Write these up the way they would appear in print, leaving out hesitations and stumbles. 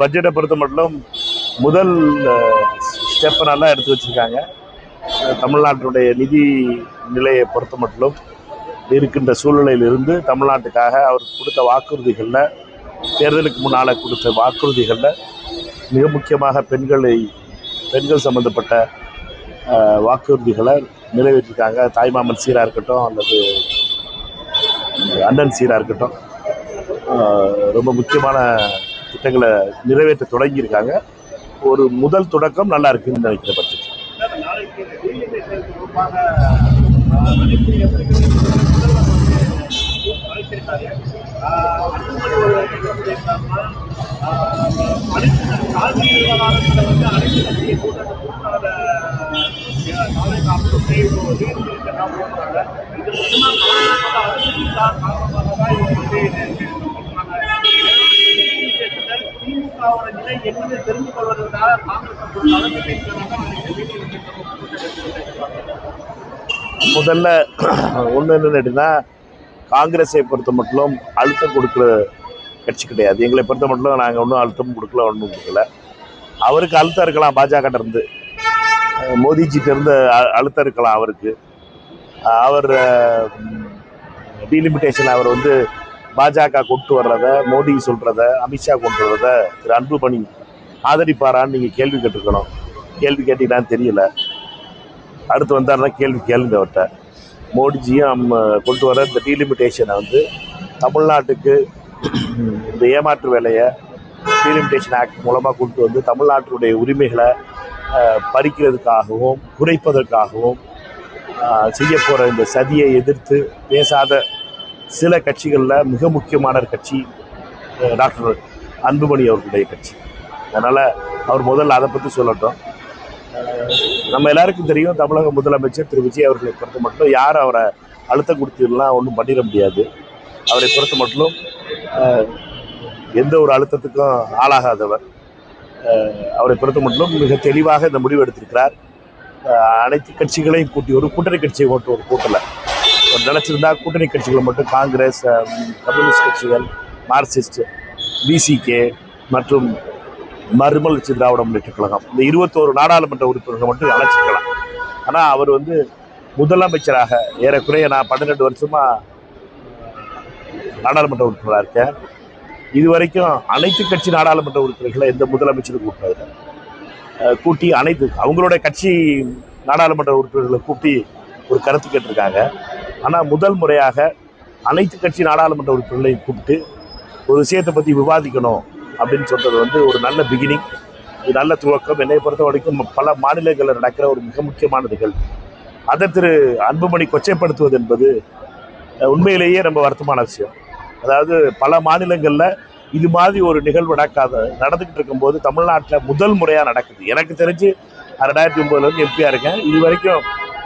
பட்ஜெட்டை பொறுத்த மட்டும் முதல் ஸ்டெப்பை நல்லா எடுத்து வச்சுருக்காங்க. தமிழ்நாட்டினுடைய நிதி நிலையை பொறுத்த மட்டும் இருக்கின்ற சூழ்நிலையிலிருந்து தமிழ்நாட்டுக்காக அவர் கொடுத்த வாக்குறுதிகளில், தேர்தலுக்கு முன்னால் கொடுத்த வாக்குறுதிகளில் மிக முக்கியமாக பெண்கள் சம்பந்தப்பட்ட வாக்குறுதிகளை நிறைவேற்றிருக்காங்க. தாய்மாமன் சீராக இருக்கட்டும் அல்லது அண்ணன் சீராக இருக்கட்டும், ரொம்ப முக்கியமான திட்டங்களை நிறைவேற்ற தொடங்கியிருக்காங்க. ஒரு முதல் தொடக்கம் நல்லா இருக்குன்னு நினைக்கிற பட்சத்தில் முதல்ல ஒன்று என்னன்னா, காங்கிரஸை பொறுத்த மட்டும் அழுத்தம் கொடுக்குற கட்சி கிடையாது. எங்களை பொறுத்த மட்டும் நாங்கள் ஒன்றும் அழுத்தம் கொடுக்கல, ஒன்றும் கொடுக்கல. அவருக்கு அழுத்தம் இருக்கலாம், பாஜக இருந்து மோடிஜிட்ட இருந்து அழுத்தம் இருக்கலாம் அவருக்கு. அவர் டீலிமிட்டேஷன் அவர் பாஜக கொண்டு வர்றத, மோடி சொல்கிறத, அமித்ஷா கொண்டு வர்றத திரு அன்புமணி ஆதரிப்பாரான்னு நீங்கள் கேள்வி கேட்டிருக்கணும். கேள்வி கேட்டீங்கன்னு தெரியல. அடுத்து வந்தாருன்னா கேள்வி கேளுங்க அவர்கிட்ட. மோடிஜியும் கொண்டு வர இந்த டீலிமிட்டேஷனை தமிழ்நாட்டுக்கு இந்த ஏமாற்று வேலையை டீலிமிட்டேஷன் ஆக்ட் மூலமாக கொண்டு தமிழ்நாட்டினுடைய உரிமைகளை பறிக்கிறதுக்காகவும் குறைப்பதற்காகவும் செய்ய போகிற இந்த சதியை எதிர்த்து பேசாத சில கட்சிகளில் மிக முக்கியமான கட்சி டாக்டர் அன்புமணி அவர்களுடைய கட்சி. அதனால் அவர் முதல்ல அதை பற்றி சொல்லட்டும். நம்ம எல்லாருக்கும் தெரியும், தமிழக முதலமைச்சர் திரு விஜய் அவர்களை பொறுத்த மட்டும் யார் அவரை அழுத்தம் கொடுத்ததுலாம் ஒன்றும் பண்ணிட முடியாது. அவரை பொறுத்த மட்டும் எந்த ஒரு அழுத்தத்துக்கும் ஆளாகாதவர். அவரை பொறுத்த மட்டும் மிக தெளிவாக இந்த முடிவு எடுத்திருக்கிறார். அனைத்து கட்சிகளையும் கூட்டி ஒரு கூட்டணி கட்சியை மட்டும் ஒரு கூட்டலை நினச்சிருந்தா கூட்டணி கட்சிகளை மட்டும் காங்கிரஸ், கம்யூனிஸ்ட் கட்சிகள், மார்க்சிஸ்ட், பிசிகே மற்றும் மறுமலர்ச்சி திராவிட முன்னேற்ற கழகம், இந்த 21 நாடாளுமன்ற உறுப்பினர்கள் மட்டும் அழைச்சிருக்கலாம். ஆனால் அவர் முதலமைச்சராக ஏறக்குறைய நான் 12 வருஷமாக நாடாளுமன்ற உறுப்பினராக இருக்கேன். இதுவரைக்கும் அனைத்து கட்சி நாடாளுமன்ற உறுப்பினர்களை எந்த முதலமைச்சரும் கூட்டினது கூட்டி அனைத்து அவங்களுடைய கட்சி நாடாளுமன்ற உறுப்பினர்களை கூட்டி ஒரு கருத்து கேட்டிருக்காங்க. ஆனால் முதல் முறையாக அனைத்து கட்சி நாடாளுமன்ற உறுப்பினர்களையும் கூப்பிட்டு ஒரு விஷயத்தை பற்றி விவாதிக்கணும் அப்படின்னு சொல்கிறது ஒரு நல்ல பிகினிங், இது நல்ல துவக்கம். என்னை பொறுத்த வரைக்கும் பல மாநிலங்களில் நடக்கிற ஒரு மிக முக்கியமான நிகழ்வு. அதை திரு அன்புமணி கொச்சைப்படுத்துவது என்பது உண்மையிலேயே ரொம்ப வருத்தமான விஷயம். அதாவது பல மாநிலங்களில் இது மாதிரி ஒரு நிகழ்வு நடந்துக்கிட்டு இருக்கும்போது தமிழ்நாட்டில் முதல் முறையாக நடக்குது. எனக்கு தெரிஞ்சு 2009 எம்பியாக இருக்கேன். இது வரைக்கும்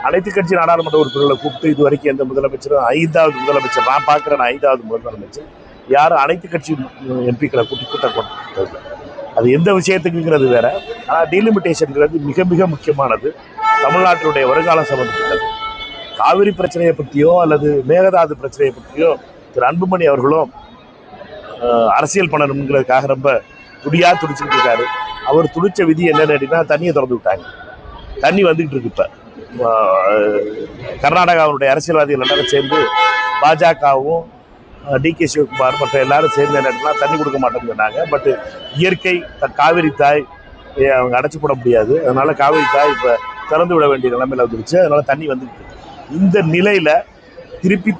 அனைத்து கட்சி நாடாளுமன்ற உறுப்பினர்களை கூப்பிட்டு இது வரைக்கும் எந்த முதலமைச்சரும் 5வது முதலமைச்சர் நான் பார்க்குறேன், 5வது முதலமைச்சர் யாரும் அனைத்து கட்சி எம்பிக்களை கூட்டம் கொண்டு அது எந்த விஷயத்துக்குங்கிறது வேற. ஆனால் டீலிமிட்டேஷன்ங்கிறது மிக மிக முக்கியமானது. தமிழ்நாட்டினுடைய வருங்காலம் சம்பந்தப்பட்டது. காவிரி பிரச்சனையை பற்றியோ அல்லது மேகதாது பிரச்சனையை பற்றியோ திரு அன்புமணி அவர்களும் அரசியல் பண்ணணுங்கிறதுக்காக ரொம்ப துடிச்சுக்கிட்டு இருக்காரு. அவர் துடிச்ச விதி என்னன்னு அப்படின்னா, தண்ணியை திறந்து விட்டாங்க. தண்ணி வந்துகிட்டு இருக்கு. இப்போ கர்நாடகாவுடைய அரசியல்வாதிகள் எல்லாரும் சேர்ந்து பாஜகவும் டிகே சிவகுமார் மற்ற எல்லாரும் சேர்ந்து என்னன்னா தண்ணி கொடுக்க மாட்டோம்னு சொன்னாங்க. பட் இயற்கை காவிரி தாய் அவங்க அடைச்சி போட முடியாது. அதனால காவிரி தாய் இப்போ திறந்து விட வேண்டிய நிலைமையில் வந்துருச்சு. அதனால தண்ணி வந்துட்டு இந்த நிலையில் திருப்பி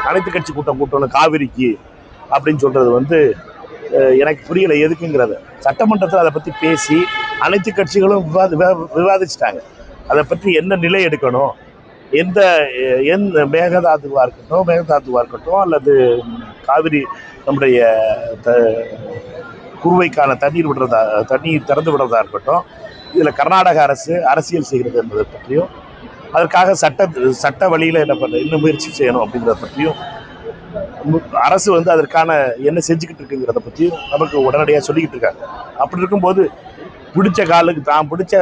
அனைத்து கட்சி கூட்டணும் காவிரிக்கு அப்படின்னு சொல்கிறது எனக்கு புரியலை எதுக்குங்கிறத. சட்டமன்றத்தில் அதை பற்றி பேசி அனைத்து கட்சிகளும் விவாதிச்சிட்டாங்க. அதை பற்றி என்ன நிலை எடுக்கணும், எந்த மேகதாதுவாக இருக்கட்டும் அல்லது காவிரி நம்முடைய குறுவைக்கான தண்ணீர் திறந்து விடுறதா இருக்கட்டும், இதில் கர்நாடக அரசு அரசியல் செய்கிறது என்பதை பற்றியும், அதற்காக சட்ட வழியில் என்ன பண்ண இன்னும் முயற்சி செய்யணும் அப்படிங்கிறத பற்றியும் அரசு அதற்கான என்ன செஞ்சுக்கிட்டு இருக்குங்கிறத பற்றியும் நமக்கு உடனடியாக சொல்லிக்கிட்டு இருக்காங்க. அப்படி இருக்கும்போது பிடிச்ச காலுக்கு தான் பிடிச்ச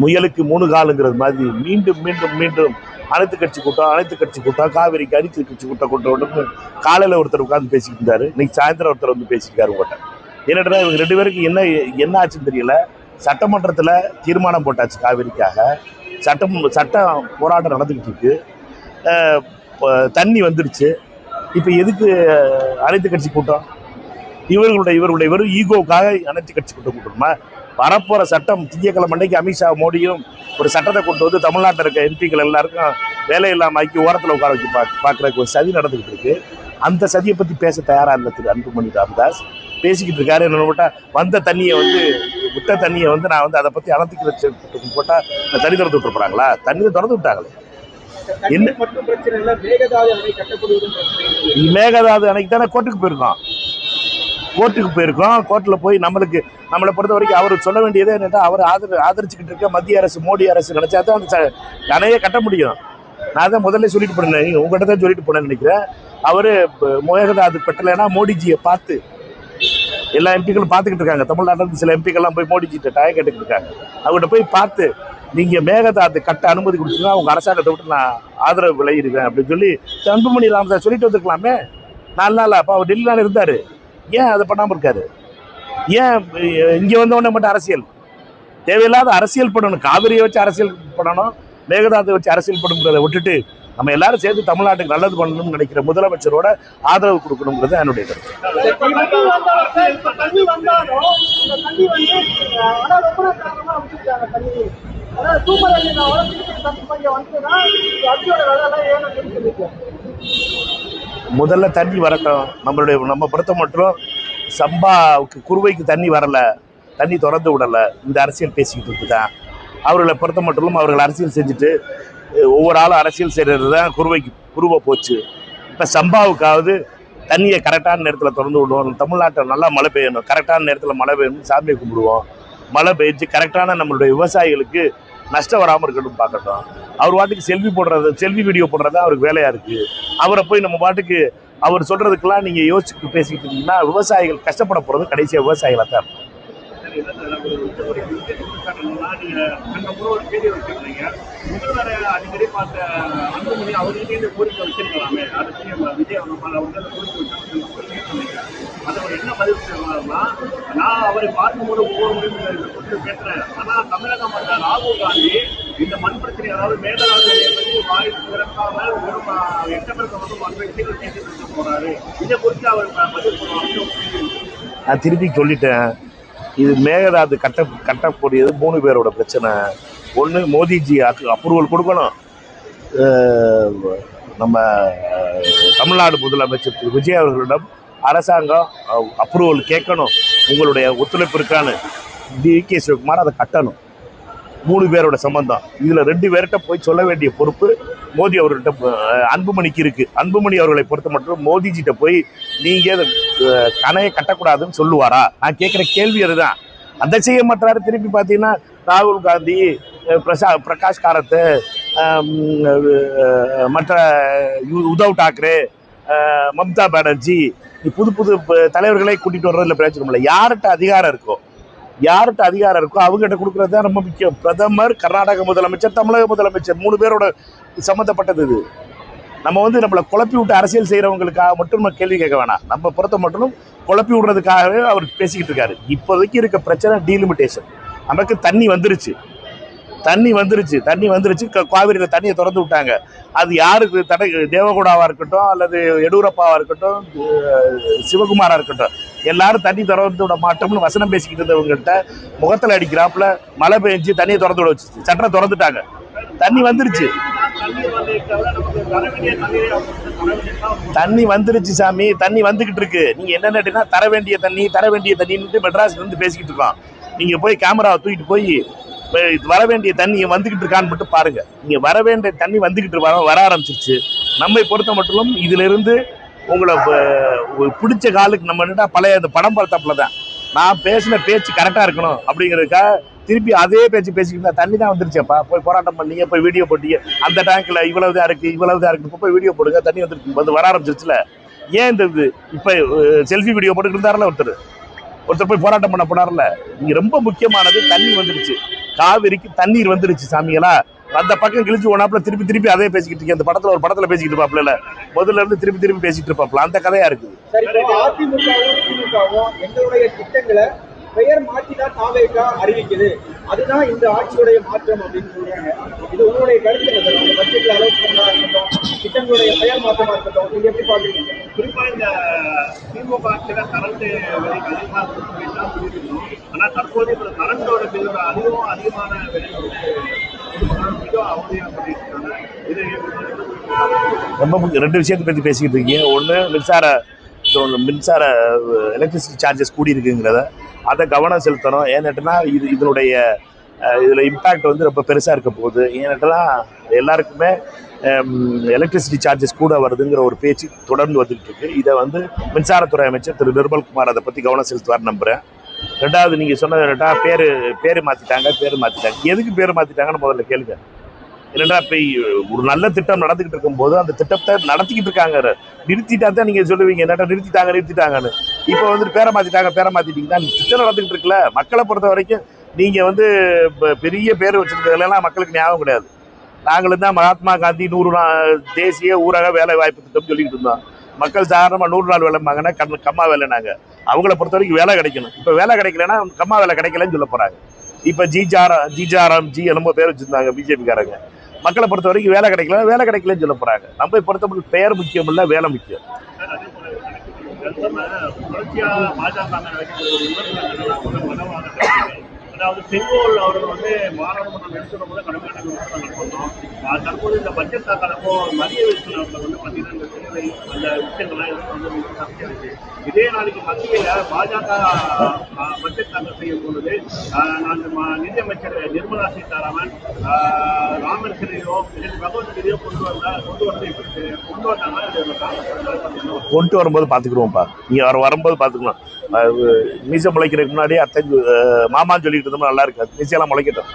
முயலுக்கு 3 காலுங்கிறது மாதிரி மீண்டும் மீண்டும் மீண்டும் அனைத்து கட்சி கூட்டம், காவிரிக்கு அனைத்து கட்சி கூட்டம் காலையில் ஒருத்தர் உட்காந்து பேசிக்கிட்டு இருந்தாரு. இன்னைக்கு சாயந்தரம் ஒருத்தர் வந்து பேசியிருக்காரு உங்கள்கிட்ட. என்னடா இவங்க 2 பேருக்கு என்ன ஆச்சுன்னு தெரியல. சட்டமன்றத்தில் தீர்மானம் போட்டாச்சு காவிரிக்காக. சட்டம் போராட்டம் நடந்துக்கிட்டு இருக்கு. தண்ணி வந்துடுச்சு. இப்போ எதுக்கு அனைத்து கட்சி கூட்டம்? இவர்களுடைய வெறும் ஈகோவுக்காக அனைத்து கட்சி கூட்டம் கூட்டணுமா? வரப்போகிற சட்டம் திங்கட்கிழமை அன்னைக்கு அமித்ஷா மோடியும் ஒரு சட்டத்தை கொண்டு வந்து தமிழ்நாட்டில் இருக்க எம்பிக்கள் எல்லாருக்கும் வேலை இல்லாமல் ஆக்கி ஓரத்தில் உட்கார வச்சு பார்க்குறதுக்கு ஒரு சதி நடந்துக்கிட்டு இருக்கு. அந்த சதியை பற்றி பேச தயாராக இல்லை திரு அன்புமணி ராமதாஸ். பேசிக்கிட்டு இருக்காரு. என்ன போட்டால் வந்த தண்ணியை விட்ட தண்ணியை நான் அதை பற்றி அனத்துக்கு வச்சு போட்டால் தண்ணி திறந்து விட்டுருப்பாங்களா? தண்ணியை திறந்து விட்டாங்களே. என்ன மேகதாது அணைக்கு தானே கோர்ட்டுக்கு போயிருக்கோம். கோர்ட்டில் போய் நம்மளை பொறுத்த வரைக்கும் அவர் சொல்ல வேண்டியதே என்னட்டா, அவர் ஆதரிச்சுக்கிட்டு இருக்க மத்திய அரசு, மோடி அரசு நினைச்சா தான் அந்த அணையை கட்ட முடியும். நான் தான் முதல்ல சொல்லிட்டு போனேன், உங்கள்கிட்ட தான் சொல்லிட்டு போனேன்னு நினைக்கிறேன். அவர் மேகதாது கட்டலைன்னா மோடிஜியை பார்த்து எல்லா எம்பிக்களும் பார்த்துக்கிட்டு இருக்காங்க. தமிழ்நாட்டில் சில எம்பிக்கள்லாம் போய் மோடிஜிட்ட டயம் கேட்டுக்கிட்டு இருக்காங்க. அவங்ககிட்ட போய் பார்த்து நீங்கள் மேகதாது கட்ட அனுமதி கொடுத்தீங்கன்னா அவங்க அரசாங்கத்தை விட்டு நான் ஆதரவு விளையிடுவேன் அப்படின்னு சொல்லி அன்புமணி ராமதாஸ் சொல்லிட்டு வந்துருக்கலாமே. 4 நாள் அப்போ அவர் டெல்லியில் இருந்தார். ஏன் அதை பண்ணாமல் இருக்காரு? ஏன் இங்கே வந்தவொடனே மட்டும் அரசியல் தேவையில்லாத அரசியல் பண்ணணும்? காவிரியை வச்சு அரசியல் பண்ணணும், மேகதாதை வச்சு அரசியல் பண்ணுங்கிறத விட்டுட்டு நம்ம எல்லாரும் சேர்ந்து தமிழ்நாட்டுக்கு நல்லது பண்ணணும்னு நினைக்கிற முதலமைச்சரோட ஆதரவு கொடுக்கணுங்கிறது என்னுடைய கருத்து. முதல்ல தண்ணி வரட்டும். நம்ம பொறுத்த மட்டும் சம்பாவுக்கு குருவைக்கு தண்ணி வரல, தண்ணி திறந்து விடலை, இந்த அரசியல் பேசிக்கிட்டு இருக்குதான். அவர்களை பொறுத்த மட்டும் அவர்கள் அரசியல் செஞ்சுட்டு ஒவ்வொரு ஆளும் அரசியல் செய்கிறது தான் குருவை போச்சு. இப்போ சம்பாவுக்காவது தண்ணியை கரெக்டான நேரத்தில் திறந்து விடுவோம். தமிழ்நாட்டில் நல்லா மழை பெய்யணும், கரெக்டான நேரத்தில் மழை பெய்யணும், சாமியை கும்பிடுவோம். மழை பெய்ஞ்சு கரெக்டான நம்மளுடைய விவசாயிகளுக்கு நஷ்டம் வராமல் இருக்கணும்னு பார்க்கட்டும். அவர் பாட்டுக்கு செல்ஃபி வீடியோ போடுறது அவருக்கு வேலையாக இருக்குது. அவரை போய் நம்ம பாட்டுக்கு அவர் சொல்கிறதுக்கெல்லாம் நீங்கள் யோசிச்சுட்டு பேசிக்கிட்டு இருந்தீங்கன்னா விவசாயிகள் கஷ்டப்பட போகிறது கடைசியாக விவசாயிகளாக தான் இருக்கும். அடிக்கடி பார்த்த அன்புமணி அவர்கிட்ட கோரிக்கை வச்சிருக்கலாமே, விஜய் அதோட என்ன பதில் சொல்றாருன்னா, நான் அவரை பார்க்கும்போது ஒவ்வொரு முறையும் பேசுறேன். ஆனா தமிழக மக்கள் ராகுல் காந்தி இந்த மண் பிரச்சனை, அதாவது மேகதாது பற்றி வாய்ப்பு திறக்காம வெறும் 8 பேருக்கு வந்து மண் விஷயங்கள் பேசிட்டு போறாரு. இதை குறித்து அவர் பதில் சொல்லுவாங்க. நான் திருப்பி சொல்லிட்டேன், இது மேகதாது கட்டக்கூடியது 3 பேரோட பிரச்சனை. ஒன்று மோடிஜி அப்ரூவல் கொடுக்கணும், நம்ம தமிழ்நாடு முதலமைச்சர் திரு விஜய் அவர்களிடம் அரசாங்கம் அப்ரூவல் கேட்கணும், உங்களுடைய ஒத்துழைப்பு இருக்கான்னு. DK சிவகுமார் அதை கட்டணும். 3 பேரோட சம்பந்தம். இதில் 2 பேர்கிட்ட போய் சொல்ல வேண்டிய பொறுப்பு மோடி அவர்கிட்ட அன்புமணிக்கு இருக்குது. அன்புமணி அவர்களை பொறுத்த மட்டும் மோடிஜிட்ட போய் நீங்கள் கணையை கட்டக்கூடாதுன்னு சொல்லுவாரா? நான் கேட்குற கேள்வி அதுதான். அதை செய்ய மாட்டாரு. திருப்பி பார்த்தீங்கன்னா ராகுல் காந்தி, பிரகாஷ் காரத், மற்ற உத்தவ் டாக்கரே, மம்தா பானர்ஜி, புது தலைவர்களை கூட்டிகிட்டு வர்றதுல பிரச்சனை இல்லை. யார்கிட்ட அதிகாரம் இருக்கோ அவங்ககிட்ட கொடுக்குறது தான் ரொம்ப முக்கியம். பிரதமர், கர்நாடக முதலமைச்சர், தமிழக முதலமைச்சர் 3 பேரோட சம்மந்தப்பட்டது இது. நம்மளை குழப்பி விட்டு அரசியல் செய்கிறவங்களுக்காக மட்டும் நம்ம கேள்வி கேட்க வேணாம். நம்ம பொறுத்த மட்டும் குழப்பி விடுறதுக்காகவே அவர் பேசிக்கிட்டு இருக்காரு. இப்போதைக்கு இருக்க பிரச்சனை டீலிமிட்டேஷன். நமக்கு தண்ணி வந்துருச்சு. காவிரியில் தண்ணியை திறந்து விட்டாங்க. அது யாருக்கு தடை? தேவகவுடாவாக இருக்கட்டும், அல்லது எடியூரப்பாவாக இருக்கட்டும், சிவகுமாராக இருக்கட்டும், எல்லாரும் தண்ணி திறந்து விட மாட்டோம்னு வசனம் பேசிக்கிட்டு இருந்தவங்கள்ட்ட முகத்தில் அடிக்கிறாப்புல மழை பெஞ்சு தண்ணியை திறந்து விட வச்சு சட்டம் திறந்துட்டாங்க. தண்ணி வந்துருச்சு சாமி, தண்ணி வந்துகிட்டு இருக்கு. நீங்க என்னன்னா தர வேண்டிய தண்ணின்னு மெட்ராஸ்ல இருந்து பேசிக்கிட்டு இருக்கோம். நீங்க போய் கேமராவை தூக்கிட்டு போய் வர வேண்டிய தண்ணி வந்துகிட்டு இருக்கான்னு மட்டும் பாருங்க. நீங்க வர வேண்டிய தண்ணி வந்துகிட்டு வர ஆரம்பிச்சிருச்சு. நம்மை பொறுத்த மட்டும் இதுல இருந்து உங்களை பிடிச்ச காலுக்கு நம்ம என்னடா பழைய அந்த படம் பார்த்தப்பல தான் நான் பேசின பேச்சு கரெக்டாக இருக்கணும் அப்படிங்கிறதுக்காக திருப்பி அதே பேச்சு பேசிக்கிட்டு தண்ணி தான் வந்துருச்சேப்பா, போய் போராட்டம் பண்ணீங்க, போய் வீடியோ போட்டீங்க, அந்த டேங்க்ல இவ்வளவுதான் இருக்கு போய் வீடியோ போடுங்க, தண்ணி வந்து வர ஆரம்பிச்சிருச்சுல. ஏன் இந்த இது இப்போ செல்ஃபி வீடியோ போட்டுக்கிட்டு இருந்தாருல ஒருத்தர் போய் போராட்டம் பண்ண போனார்ல. இங்கே ரொம்ப முக்கியமானது தண்ணி வந்துருச்சு. காவிரிக்கு தண்ணீர் வந்துருச்சு சாமிகளா. அந்த பக்கம் கிழிச்சு ஒன்னாப்புல திருப்பி திருப்பி அதே பேசிக்கிட்டு இருக்கேன். அந்த படத்துல ஒரு படத்துல பேசிக்கிட்டு இருப்பாப்ல, முதல்ல இருந்து திருப்பி திருப்பி பேசிட்டு இருப்பாப்ல, அந்த கதையா இருக்குது. சரி, இப்போ அதிமுகவும் திமுகவும் எங்களுடைய திட்டங்களை பெயர் மாற்றிதான் தாவேகா அறிவிக்குது, அதுதான் இந்த ஆட்சியுடைய மாற்றம் அப்படின்னு சொல்றாங்க. இது உங்களுடைய கருத்து என்ன சார்? அந்த பட்ஜெட்ல அலோட் பண்ணா இருக்கட்டும், திட்டங்களுடைய பெயர் மாற்றமா இருக்கட்டும், நீங்க எப்படி பாக்குறீங்க? குறிப்பா இந்த திமுக ஆட்சியில கரண்ட் விலை அதிகமா இருக்குன்னு தான் சொல்லியிருக்கோம். ஆனா தற்போது இப்ப கரண்டோட பில்லோட அதிகமான விலை மிக அவதியா பண்ணியிருக்காங்க. இது ரொம்ப ரெண்டு விஷயத்தை பற்றி பேசிக்கிட்டு இருக்கீங்க. ஒன்று மின்சார எலக்ட்ரிசிட்டி சார்ஜஸ் கூடி இருக்குங்கிறத அதை கவனம் செலுத்தணும். ஏன்னாட்டுனா இதனுடைய இதில் இம்பேக்ட் வந்து ரொம்ப பெருசாக இருக்க போகுது. ஏன்னாட்டுனா எல்லாருக்குமே எலக்ட்ரிசிட்டி சார்ஜஸ் கூட வருதுங்கிற ஒரு பேச்சு தொடர்ந்து வந்துகிட்டு இருக்கு. இதை வந்து மின்சாரத்துறை அமைச்சர் திரு நிர்மல்குமார் அதை பற்றி கவனம் செலுத்துவார் நம்புகிறேன். ரெண்டாவது நீங்கள் சொன்னதுட்டா பேர் மாற்றிட்டாங்க. எதுக்கு பேர் மாற்றிட்டாங்கன்னு முதல்ல கேளுங்க. இல்லைன்னா இப்போ ஒரு நல்ல திட்டம் நடந்துக்கிட்டு இருக்கும்போது அந்த திட்டத்தை நடத்திக்கிட்டு இருக்காங்க, நிறுத்திட்டா தான் நீங்கள் சொல்லுவீங்க என்னட்டா நிறுத்திட்டாங்கன்னு. இப்போ வந்துட்டு பேரை மாற்றிட்டீங்கன்னா திட்டம் நடந்துக்கிட்டு இருக்குல்ல. மக்களை பொறுத்த வரைக்கும் நீங்கள் வந்து பெரிய பேர் வச்சுருக்கிறதுலாம் மக்களுக்கு ஞாபகம் கிடையாது. நாங்களும் தான் மகாத்மா காந்தி 100 தேசிய ஊரக வேலை வாய்ப்பு திட்டம் சொல்லிக்கிட்டு இருந்தோம். மக்கள் சாதாரணமாக 100 நாள் வேலைம்பாங்கன்னா கம்மா வேலைனாங்க. அவங்கள பொறுத்த வரைக்கும் வேலை கிடைக்கணும். இப்போ வேலை கிடைக்கலன்னா கம்மா வேலை கிடைக்கலன்னு சொல்ல போகிறாங்க. இப்போ ஜிஜாராம் என்னமோ பேர் வச்சுருந்தாங்க பிஜேபிக்காரங்க. மக்களை பொறுத்த வரைக்கும் வேலை கிடைக்கலன்னு சொல்ல போகிறாங்க. நம்ம பொறுத்தவரைக்கும் பெயர் முக்கியம் இல்லை, வேலை முக்கியம். தொடர்ச்சியா பாஜக அதாவது செங்கோல் அவர்கள் வந்து பாராளுமன்றம் எடுத்துடும் போது கடுமையான விமர்சனம் பண்ணோம். தற்போது இந்த பட்ஜெட் தாக்கலப்போ மத்திய விஷ்ணு அவர்கள் வந்து பார்த்தீங்கன்னா இந்த சேவை அந்த விஷயங்கள்லாம் வந்து சர்ச்சை இருக்கு. இதே நாளைக்கு மத்தியில் பாஜக பட்ஜெட் தாக்கல் செய்யும் பொழுது நிதியமைச்சர் நிர்மலா சீதாராமன் ராமர்கிரியோ பகவத்கீதையோ கொண்டு வரும்போது பார்த்துக்குருவோம்ப்பா. நீங்கள் வரும்போது பார்த்துக்கலாம். மீசை முளைக்கிறதுக்கு முன்னாடி அத்தை மாமான்னு சொல்லிட்டு இருந்தோம்னா நல்லா இருக்காது. மீசையெல்லாம் முளைக்கட்டும்.